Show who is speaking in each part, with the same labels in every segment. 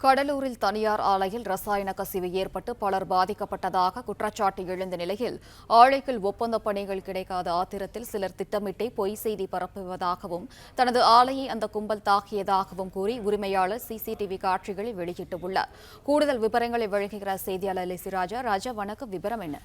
Speaker 1: கடலூரில் தனியார் ஆலையில் ரசாயன கசிவு ஏற்பட்டு பலர் பாதிக்கப்பட்டதாக குற்றச்சாட்டு எழுந்த நிலையில் ஆலைகள் ஒப்பந்த பணிகள் கிடைக்காத ஆத்திரத்தில் சிலர் திட்டமிட்டே பொய் செய்தி பரப்புவதாகவும் தனது ஆலையை அந்த கும்பல் தாக்கியதாகவும் கூறி உரிமையாளர் சிசிடிவி காட்சிகளை வெளியிட்டுள்ளார். கூடுதல் விவரங்களை வழங்குகிறார் செய்தியாளர் லிசிராஜா. ராஜா, வணக்கம். விவரம் என்ன?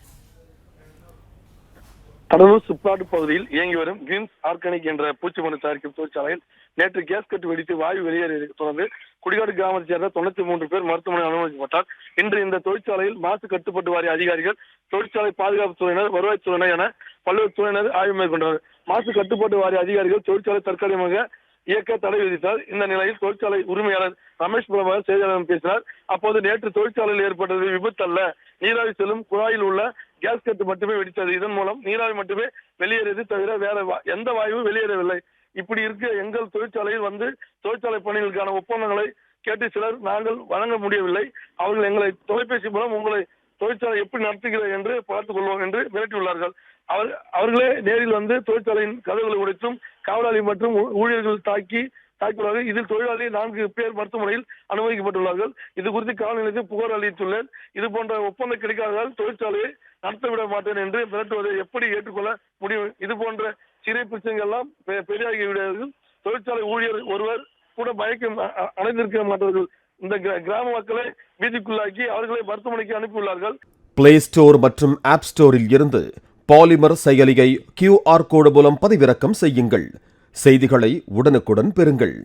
Speaker 2: கடலூர் சுப்பாடு பகுதியில் இயங்கி வரும் கிரீன்ஸ் ஆர்கானிக் என்ற பூச்சி மருந்து தயாரிக்கும் தொழிற்சாலையில் நேற்று கேஸ் கட்டு வெடித்து வாயு வெளியேறியதை தொடர்ந்து குடிகாடு கிராமத்தைச் சேர்ந்த 93 பேர் மருத்துவமனையில் அனுமதிக்கப்பட்டார். இன்று இந்த தொழிற்சாலையில் மாசு கட்டுப்பாட்டு வாரிய அதிகாரிகள், தொழிற்சாலை பாதுகாப்பு துறையினர், வருவாய்த்துறையினர் என பல்வேறு துறையினர் ஆய்வு மேற்கொண்டனர். மாசு கட்டுப்பாட்டு வாரிய அதிகாரிகள் தொழிற்சாலை தற்காலிகமாக இயக்க தடை விதித்தார். இந்த நிலையில் தொழிற்சாலை உரிமையாளர் ரமேஷ் பிரபாகர் செய்தியாளர்களிடம் பேசினார். அப்போது நேற்று தொழிற்சாலையில் ஏற்பட்டது விபத்து அல்ல, நீராவி செல்லும் குழாயில் உள்ள கேஸ் கட்டு மட்டுமே வெடித்தது. இதன் மூலம் நீராவி மட்டுமே வெளியேறியது தவிர வேற எந்த வாயுவும் வெளியேறவில்லை. இப்படி இருக்க எங்கள் தொழிற்சாலையில் வந்து தொழிற்சாலை பணிகளுக்கான ஒப்பந்தங்களை கேட்டு சிலர் நாங்கள் வழங்க முடியவில்லை. அவர்கள் எங்களை தொலைபேசி மூலம் உங்களை தொழிற்சாலை எப்படி நடத்துகிறது என்று பார்த்துக் கொள்வோம் என்று மிரட்டியுள்ளார்கள். அவர்களே நேரில் வந்து தொழிற்சாலையின் கதவுகளை உடைத்தும் காவலாளி மற்றும் ஊழியர்கள் தாக்கியுள்ளார்கள். இதில் தொழிலாளி 4 பேர் மருத்துவமனையில் அனுமதிக்கப்பட்டுள்ளார்கள். இது குறித்து காவல் நிலையத்தில் புகார் அளித்துள்ளேன். இது போன்ற ஒப்பந்தம் கிடைக்காததால் தொழிற்சாலையை நடத்தவிட மாட்டேன் என்று மிரட்டுவதை எப்படி ஏற்றுக்கொள்ள முடியும்? இது போன்ற சிறை பிரச்சனைகள் எல்லாம் பெரியாகிவிடார்கள். தொழிற்சாலை ஊழியர் ஒருவர் கூட மயக்கம் அடைந்திருக்க மாட்டார்கள். இந்த கிராம மக்களை வீதிக்குள்ளாக்கி அவர்களை மருத்துவமனைக்கு அனுப்பியுள்ளார்கள்.
Speaker 3: பிளே ஸ்டோர் மற்றும் ஆப் ஸ்டோரில் இருந்து பாலிமர் செயலியை QR கோடு மூலம் பதிவிறக்கம் செய்யுங்கள். செய்திகளை உடனுக்குடன் பெறுங்கள்.